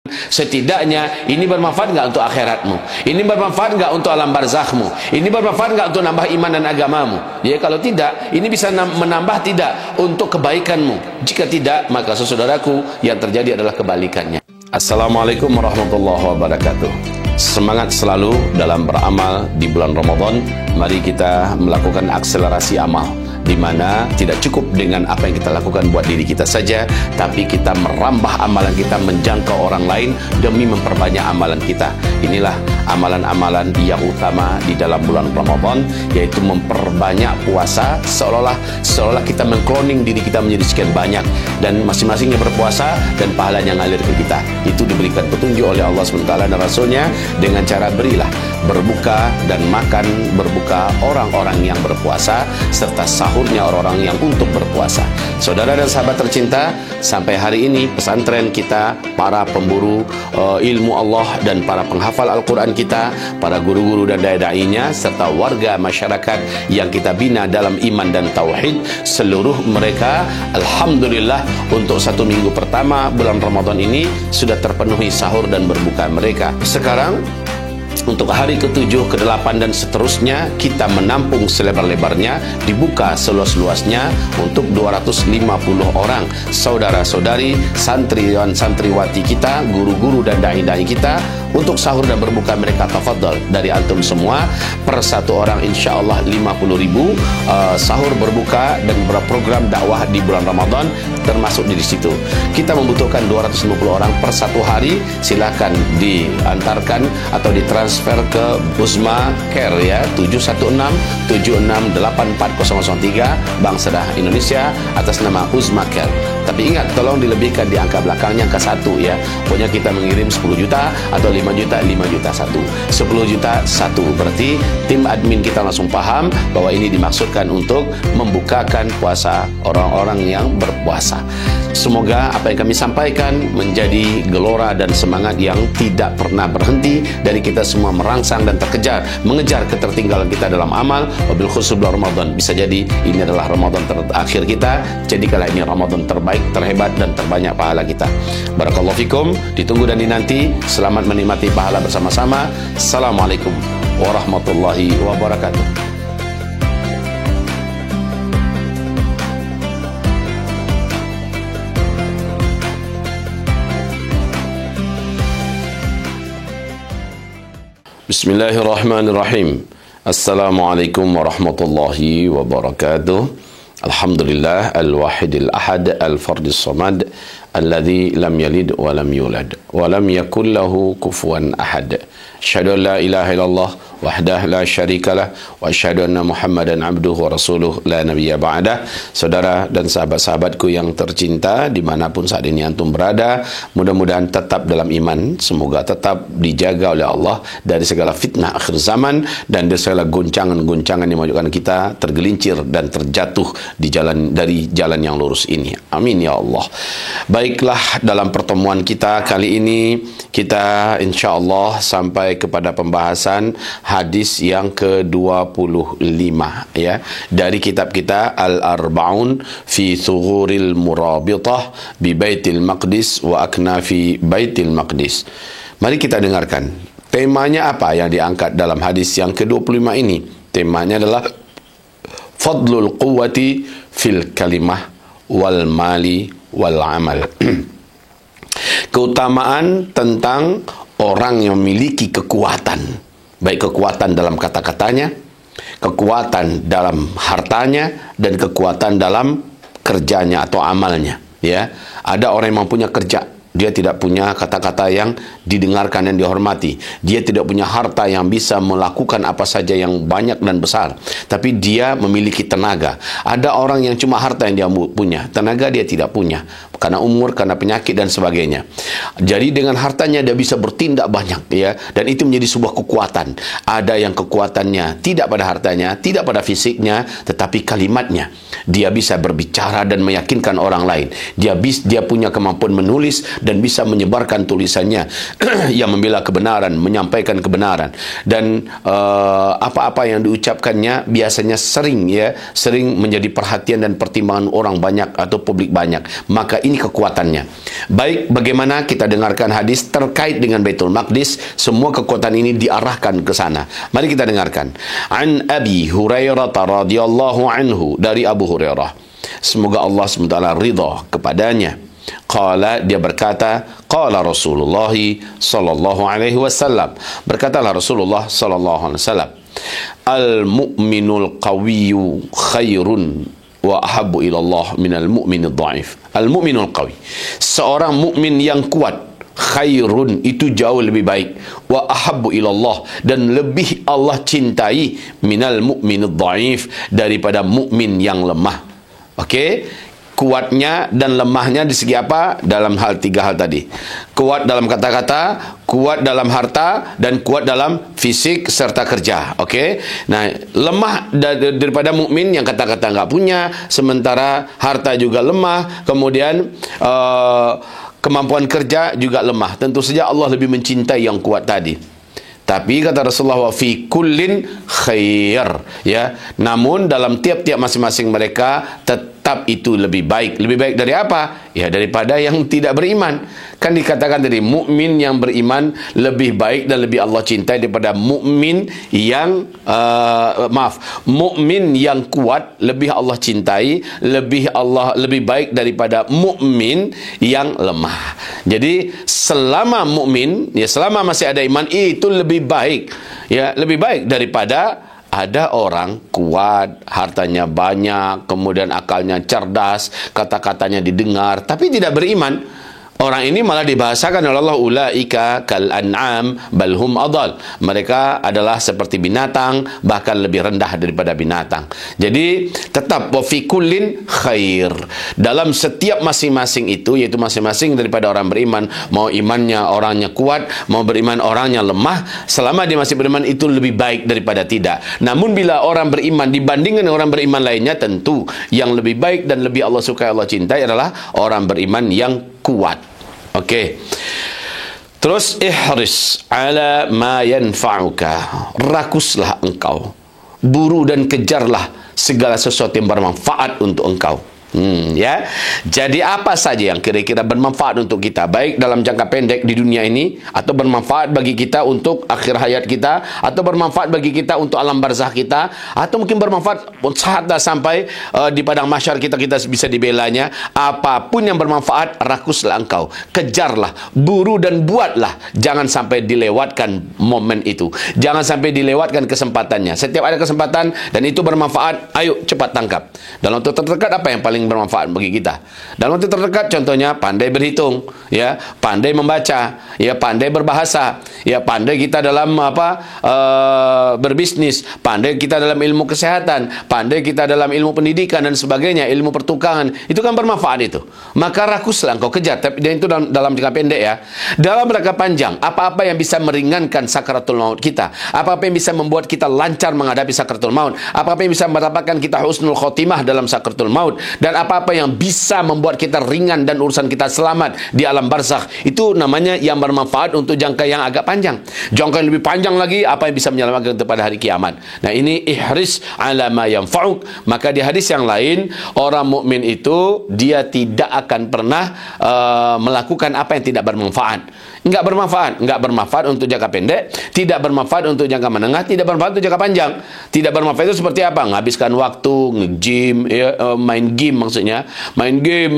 Setidaknya ini bermanfaat nggak untuk akhiratmu? Ini bermanfaat nggak untuk alam barzakhmu? Ini bermanfaat nggak untuk nambah iman dan agamamu? Ya, kalau tidak, ini bisa menambah tidak untuk kebaikanmu. Jika tidak, maka saudaraku, yang terjadi adalah kebalikannya. Assalamualaikum warahmatullahi wabarakatuh. Semangat selalu dalam beramal di bulan Ramadan. Mari kita melakukan akselerasi amal, di mana tidak cukup dengan apa yang kita lakukan buat diri kita saja, tapi kita merambah amalan kita menjangkau orang lain demi memperbanyak amalan kita. Inilah amalan-amalan yang utama di dalam bulan Ramadan, yaitu memperbanyak puasa, seolah-olah kita mengkloning diri kita menjadi sekian banyak, dan masing-masingnya berpuasa dan pahalanya ngalir ke kita. Itu diberikan petunjuk oleh Allah SWT dan Rasulnya dengan cara berilah berbuka dan makan berbuka orang-orang yang berpuasa, serta sahurnya orang-orang yang untuk berpuasa. Saudara dan sahabat tercinta, sampai hari ini pesantren kita, para pemburu ilmu Allah dan para penghafal Al-Quran kita, para guru-guru dan dai-dainya, serta warga masyarakat yang kita bina dalam iman dan tauhid, seluruh mereka alhamdulillah untuk 1 minggu pertama bulan Ramadan ini sudah terpenuhi sahur dan berbuka mereka. Sekarang untuk hari ke-7, ke-8 dan seterusnya, kita menampung selebar-lebarnya, dibuka seluas-luasnya untuk 250 orang saudara-saudari, santriwan santriwati kita, guru-guru dan dai-dai kita, untuk sahur dan berbuka mereka. Tafadhal dari antum semua, per satu orang insyaAllah 50.000 sahur berbuka dan berprogram dakwah di bulan Ramadan termasuk di situ. Kita membutuhkan 250 orang per satu hari. Silakan diantarkan atau ditransfer ke Uzma Care ya, 716-7684-003 Bank Sedah Indonesia atas nama Uzma Care. Tapi ingat, tolong dilebihkan di angka belakangnya, angka 1 ya. Pokoknya kita mengirim 10 juta atau 5 juta 1, 10 juta 1. Berarti tim admin kita langsung paham bahwa ini dimaksudkan untuk membukakan puasa orang-orang yang berpuasa. Semoga apa yang kami sampaikan menjadi gelora dan semangat yang tidak pernah berhenti dari kita semua merangsang dan mengejar ketertinggalan kita dalam amal. Wabil khusus bulan Ramadan, bisa jadi ini adalah Ramadan terakhir kita. Jadikanlah ini Ramadan terbaik, terhebat dan terbanyak pahala kita. Barakallahu fikum, ditunggu dan dinanti. Selamat menikmati pahala bersama-sama. Assalamualaikum warahmatullahi wabarakatuh. Bismillahirrahmanirrahim. Assalamualaikum warahmatullahi wabarakatuh. Alhamdulillah al-wahidil ahad al-fardis samad alladzi lam yalid wa lam yulad wa lam yakul lahu kufuwan ahad. Asyhadu an la ilaha illallah wahdah la syarikalah wa asyhadu anna Muhammadan abduhu wa rasuluh la nabiyya ba'dah. Saudara dan sahabat-sahabatku yang tercinta, dimanapun saat ini antum berada, mudah-mudahan tetap dalam iman, semoga tetap dijaga oleh Allah dari segala fitnah akhir zaman dan dari segala goncangan-goncangan yang menyebabkan kita tergelincir dan terjatuh dari jalan yang lurus ini. Amin ya Allah. Baiklah, dalam pertemuan kita kali ini kita insyaallah sampai kepada pembahasan hadis yang ke-25 ya, dari kitab kita Al-Arba'un fi Thughuril Murabitah bi Baitil Maqdis wa Aknafi Baitil Maqdis. Mari kita dengarkan temanya apa yang diangkat dalam hadis yang ke-25 ini. Temanya adalah Fadlul Quwwati fil Kalimah wal Mali wal Amal. Keutamaan tentang orang yang memiliki kekuatan, baik kekuatan dalam kata-katanya, kekuatan dalam hartanya, dan kekuatan dalam kerjanya atau amalnya ya. Ada orang yang mempunyai kerja, dia tidak punya kata-kata yang didengarkan dan dihormati. Dia tidak punya harta yang bisa melakukan apa saja yang banyak dan besar. Tapi dia memiliki tenaga. Ada orang yang cuma harta yang dia punya, tenaga dia tidak punya. Karena umur, karena penyakit dan sebagainya. Jadi dengan hartanya dia bisa bertindak banyak ya. Dan itu menjadi sebuah kekuatan. Ada yang kekuatannya tidak pada hartanya, tidak pada fisiknya, tetapi kalimatnya. Dia bisa berbicara dan meyakinkan orang lain. Dia punya kemampuan menulis dan bisa menyebarkan tulisannya yang membela kebenaran, menyampaikan kebenaran, dan apa-apa yang diucapkannya biasanya sering menjadi perhatian dan pertimbangan orang banyak atau publik banyak. Maka ini kekuatannya. Baik, bagaimana kita dengarkan hadis terkait dengan Baitul Maqdis. Semua kekuatan ini diarahkan ke sana. Mari kita dengarkan. An Abi Hurairah radhiyallahu anhu, dari Abu Hurairah, semoga Allah SWT ridha kepadanya. Qala, dia berkata, qala Rasulullah sallallahu alaihi wasallam, berkatalah Rasulullah sallallahu alaihi wasallam, al-mu'minul qawiyyu khairun wa ahabbu ila Allah minal mu'minid dhaif. Al-mu'minul qawi, seorang mukmin yang kuat, khairun, itu jauh lebih baik, wa ahabbu ila Allah, dan lebih Allah cintai, minal mu'minid dhaif, daripada mukmin yang lemah. Okey, kuatnya dan lemahnya di segi apa? Dalam hal tiga hal tadi. Kuat dalam kata-kata, kuat dalam harta, dan kuat dalam fisik serta kerja. Okey. Nah, lemah daripada mukmin yang kata-kata enggak punya, sementara harta juga lemah, kemudian kemampuan kerja juga lemah. Tentu saja Allah lebih mencintai yang kuat tadi. Tapi kata Rasulullah, wa fi kullin khair, ya. Namun dalam tiap-tiap masing-masing mereka tetap itu lebih baik. Lebih baik dari apa? Ya, daripada yang tidak beriman. Kan dikatakan tadi, mukmin yang beriman lebih baik dan lebih Allah cintai daripada mukmin yang mukmin yang kuat lebih Allah cintai, lebih baik daripada mukmin yang lemah. Jadi selama mukmin, ya, selama masih ada iman, itu lebih baik, ya, lebih baik daripada ada orang kuat, hartanya banyak, kemudian akalnya cerdas, kata-katanya didengar, tapi tidak beriman. Orang ini malah dibahasakan oleh Allah, ulaika kal an'am bal hum adal. Mereka adalah seperti binatang, bahkan lebih rendah daripada binatang. Jadi tetap wa fi kullin khair. Dalam setiap masing-masing itu, yaitu masing-masing daripada orang beriman, mau imannya orangnya kuat, mau beriman orangnya lemah, selama dia masih beriman itu lebih baik daripada tidak. Namun bila orang beriman dibandingkan dengan orang beriman lainnya, tentu yang lebih baik dan lebih Allah sukai, Allah cintai adalah orang beriman yang kuat. Okey. Terus ihris ala ma yanfa'uka. Rakuslah engkau, buru dan kejarlah segala sesuatu yang bermanfaat untuk engkau. Ya. Jadi apa saja yang kira-kira bermanfaat untuk kita, baik dalam jangka pendek di dunia ini, atau bermanfaat bagi kita untuk akhir hayat kita, atau bermanfaat bagi kita untuk alam barzakh kita, atau mungkin bermanfaat sahadah sampai di padang mahsyar kita bisa dibelanya. Apapun yang bermanfaat, rakuslah engkau, kejarlah, buru dan buatlah. Jangan sampai dilewatkan momen itu, jangan sampai dilewatkan kesempatannya. Setiap ada kesempatan dan itu bermanfaat, ayo cepat tangkap. Dalam waktu terdekat apa yang paling bermanfaat bagi kita? Dalam waktu terdekat contohnya pandai berhitung, ya, pandai membaca, ya, pandai berbahasa, ya, pandai kita dalam berbisnis, pandai kita dalam ilmu kesehatan, pandai kita dalam ilmu pendidikan dan sebagainya, ilmu pertukangan. Itu kan bermanfaat itu. Maka rakuslah engkau, kejar. Tapi itu dalam jangka pendek, ya. Dalam jangka panjang, apa-apa yang bisa meringankan sakaratul maut kita, apa-apa yang bisa membuat kita lancar menghadapi sakaratul maut, apa-apa yang bisa mendapatkan kita husnul khotimah dalam sakaratul maut, dan apa-apa yang bisa membuat kita ringan dan urusan kita selamat di alam barzakh, itu namanya yang bermanfaat untuk jangka yang agak panjang. Jangka yang lebih panjang lagi, apa yang bisa menyelamatkan kita pada hari kiamat. Nah, ini ihris ala ma yanfa'uk. Maka di hadis yang lain, orang mukmin itu dia tidak akan pernah melakukan apa yang tidak bermanfaat. Enggak bermanfaat untuk jangka pendek, tidak bermanfaat untuk jangka menengah, tidak bermanfaat untuk jangka panjang. Tidak bermanfaat itu seperti apa? Menghabiskan waktu, nge-gym, ya, main game maksudnya. Main game,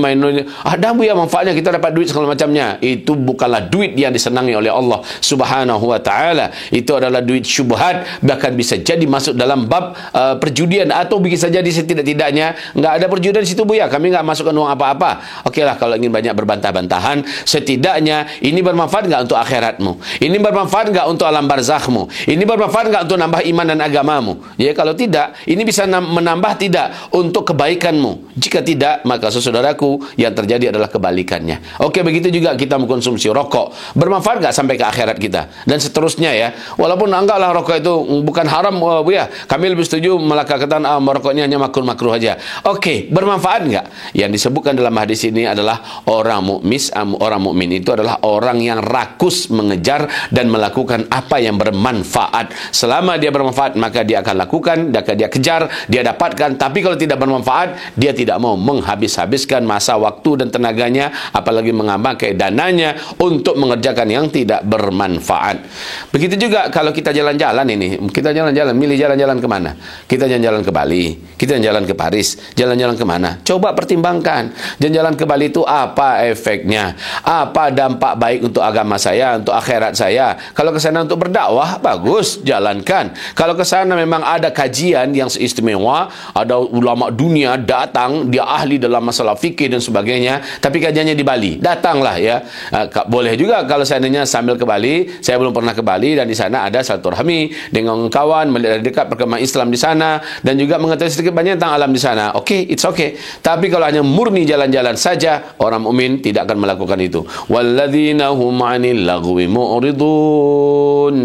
ada ya manfaatnya, kita dapat duit segala macamnya. Itu bukanlah duit yang disenangi oleh Allah Subhanahu wa taala. Itu adalah duit syubhat, bahkan bisa jadi masuk dalam bab perjudian, atau bisa jadi setidak-tidaknya enggak ada perjudian di situ, Bu, ya. Kami enggak masukkan uang apa-apa. Okeylah, kalau ingin banyak berbantah-bantahan, setidaknya ini bermanfaat enggak untuk akhiratmu? Ini bermanfaat enggak untuk alam barzakhmu? Ini bermanfaat enggak untuk nambah iman dan agamamu? Ya, kalau tidak, ini bisa menambah tidak untuk kebaikanmu. Jika tidak, maka saudaraku, yang terjadi adalah kebalikannya. Okey, begitu juga kita mengkonsumsi rokok. Bermanfaat enggak sampai ke akhirat kita? Dan seterusnya, ya. Walaupun anggaplah rokok itu bukan haram, Bu, ya. Kami lebih setuju melakukan merokoknya hanya makruh-makruh aja. Okey, bermanfaat enggak? Yang disebutkan dalam hadis ini adalah orang mukmin itu adalah orang yang yang rakus mengejar dan melakukan apa yang bermanfaat. Selama dia bermanfaat, maka dia akan lakukan, dia kejar, dia dapatkan. Tapi kalau tidak bermanfaat, dia tidak mau menghabis-habiskan masa, waktu dan tenaganya, apalagi mengambangkan dananya untuk mengerjakan yang tidak bermanfaat. Begitu juga kalau kita jalan-jalan ini, kita jalan-jalan, milih jalan-jalan kemana? Kita jalan-jalan ke Bali, kita jalan ke Paris, jalan-jalan kemana? Coba pertimbangkan, jalan-jalan ke Bali itu apa efeknya? Apa dampak baik untuk agama saya, untuk akhirat saya? Kalau ke sana untuk berdakwah, bagus, jalankan. Kalau ke sana memang ada kajian yang istimewa, ada ulama dunia datang, dia ahli dalam masalah fikih dan sebagainya, tapi kajiannya di Bali, datanglah ya. Boleh juga kalau seandainya sambil ke Bali, saya belum pernah ke Bali dan di sana ada silaturahmi dengan kawan, melihat dekat perkembangan Islam di sana dan juga mengetahui sedikit banyak tentang alam di sana. Oke, it's okay. Tapi kalau hanya murni jalan-jalan saja, orang mukmin tidak akan melakukan itu. Walladzina hum 'anil lagwi mu'ridun.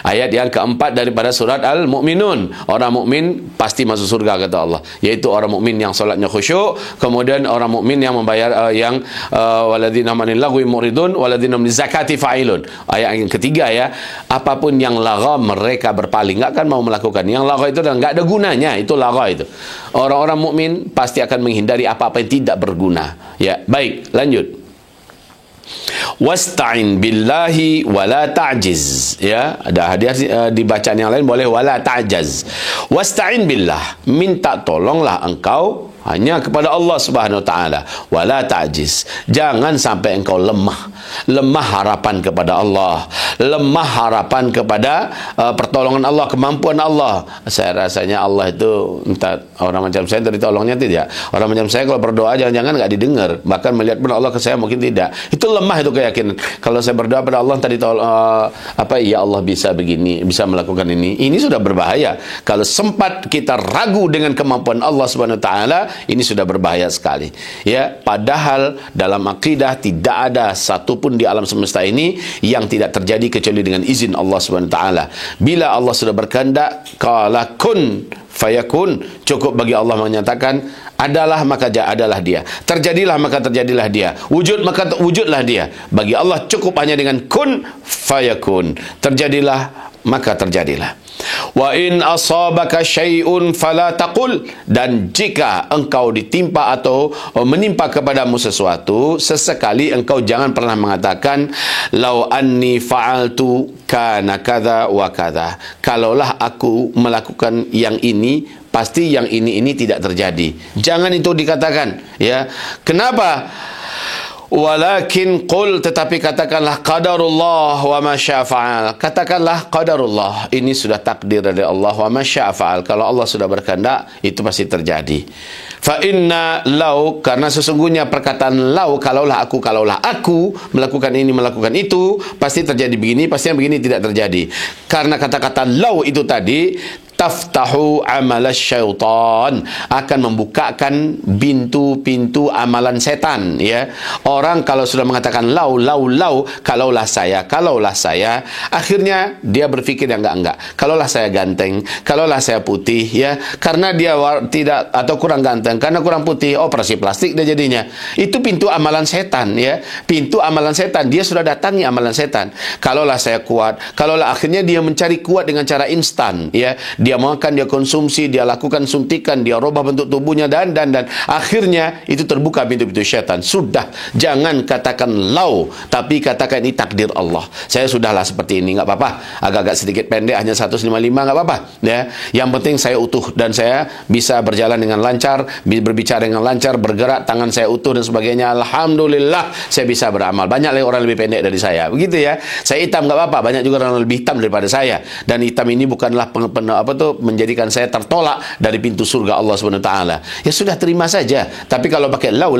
Ayat yang keempat daripada surat Al-Mu'minun. Orang mukmin pasti masuk surga kata Allah, yaitu orang mukmin yang solatnya khusyuk, kemudian orang mukmin yang membayar walladzina hum 'anil lagwi mu'ridun walladzina hum lizakati fa'ilun. Ayat yang ketiga ya, apapun yang lagha mereka berpaling, enggak akan mau melakukan. Yang lagha itu enggak ada gunanya, itu lagha itu. Orang-orang mukmin pasti akan menghindari apa-apa yang tidak berguna. Ya, baik, lanjut. Wasta'in billahi wala ta'jiz. Ya, ada hadis di bacaan yang lain boleh wala ta'jaz. Wasta'in billah, minta tolonglah engkau hanya kepada Allah Subhanahu wa taala. Wala ta'jiz. Jangan sampai engkau lemah harapan kepada Allah, lemah harapan kepada pertolongan Allah, kemampuan Allah. Saya rasanya Allah itu entah orang macam saya dari tolongnya tidak. Orang macam saya kalau berdoa jangan-jangan enggak didengar, bahkan melihat pun Allah ke saya mungkin tidak. Itu lemah, itu keyakinan. Kalau saya berdoa pada Allah tadi ya Allah bisa begini, bisa melakukan ini. Ini sudah berbahaya. Kalau sempat kita ragu dengan kemampuan Allah Subhanahu wa taala, ini sudah berbahaya sekali. Ya, padahal dalam akidah tidak ada satupun di alam semesta ini yang tidak terjadi kecuali dengan izin Allah Subhanahu wa taala. Bila Allah sudah berkehendak, qala kun fayakun, cukup bagi Allah menyatakan adalah maka adalah dia, terjadilah maka terjadilah dia, wujud maka wujudlah dia. Bagi Allah cukup hanya dengan kun fayakun, terjadilah maka terjadilah. Wa in asabaka syai'un fala taqul, dan jika engkau ditimpa atau menimpa kepadamu sesuatu, sesekali engkau jangan pernah mengatakan lau anni fa'altu kana kadza wa kadza. Kalaulah aku melakukan yang ini, pasti yang ini tidak terjadi. Jangan itu dikatakan, ya. Kenapa? Walakin qul, tetapi katakanlah qadarullah wa ma syaa fa'al. Katakanlah qadarullah, ini sudah takdir dari Allah, wa ma syaa fa'al. Kalau Allah sudah berkehendak, itu pasti terjadi. Fa inna lau, karena sesungguhnya perkataan lau, kalaulah aku melakukan ini melakukan itu, pasti terjadi begini, pasti yang begini tidak terjadi. Karena kata-kata lau itu tadi taftahu amalas syaitan, akan membukakan pintu-pintu amalan setan, ya. Orang kalau sudah mengatakan lau, kalaulah saya, akhirnya dia berpikir yang enggak. Kalaulah saya ganteng, kalaulah saya putih, ya. Karena dia tidak atau kurang ganteng, karena kurang putih, operasi plastik dia jadinya. Itu pintu amalan setan, ya. Pintu amalan setan, dia sudah datangi amalan setan. Kalaulah saya kuat, kalaulah, akhirnya dia mencari kuat dengan cara instan, ya. Dia makan, dia konsumsi, dia lakukan suntikan, dia robah bentuk tubuhnya dan akhirnya itu terbuka pintu-pintu syaitan. Sudah, jangan katakan lau, tapi katakan ini takdir Allah. Saya sudahlah seperti ini, enggak apa-apa. Agak-agak sedikit pendek, hanya 155, enggak apa-apa, ya. Yang penting saya utuh dan saya bisa berjalan dengan lancar, berbicara dengan lancar, bergerak, tangan saya utuh dan sebagainya. Alhamdulillah, saya bisa beramal. Banyak lagi orang lebih pendek dari saya, begitu ya. Saya hitam, enggak apa-apa. Banyak juga orang lebih hitam daripada saya. Dan hitam ini bukanlah menjadikan saya tertolak dari pintu surga Allah Subhanahu wa taala. Ya sudah, terima saja. Tapi kalau pakai lau,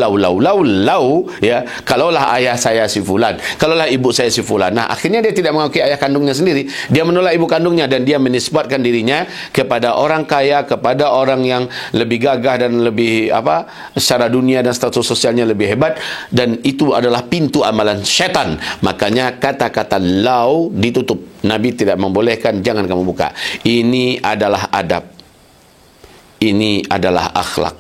ya, kalaulah ayah saya si fulan, kalaulah ibu saya si fulan. Nah, akhirnya dia tidak mengakui ayah kandungnya sendiri. Dia menolak ibu kandungnya dan dia menisbatkan dirinya kepada orang kaya, kepada orang yang lebih gagah dan lebih secara dunia dan status sosialnya lebih hebat, dan itu adalah pintu amalan syaitan. Makanya kata-kata lau ditutup. Nabi tidak membolehkan, jangan kamu buka. Ini adalah adab, ini adalah akhlak,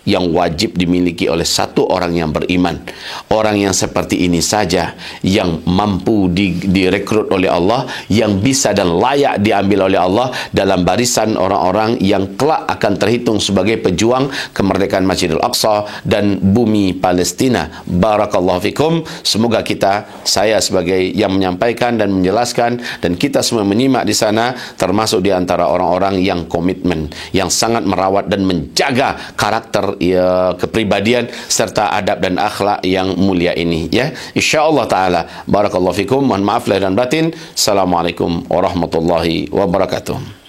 yang wajib dimiliki oleh satu orang yang beriman. Orang yang seperti ini saja yang mampu direkrut oleh Allah, yang bisa dan layak diambil oleh Allah dalam barisan orang-orang yang kelak akan terhitung sebagai pejuang kemerdekaan Masjidil Aqsa dan bumi Palestina. Barakallahu fikum. Semoga saya sebagai yang menyampaikan dan menjelaskan, dan kita semua menyimak di sana, termasuk di antara orang-orang yang komitmen, yang sangat merawat dan menjaga karakter, kepribadian serta adab dan akhlak yang mulia ini, ya, insyaallah taala. Barakallahu fikum. Mohon maaf lahir dan batin. Assalamualaikum warahmatullahi wabarakatuh.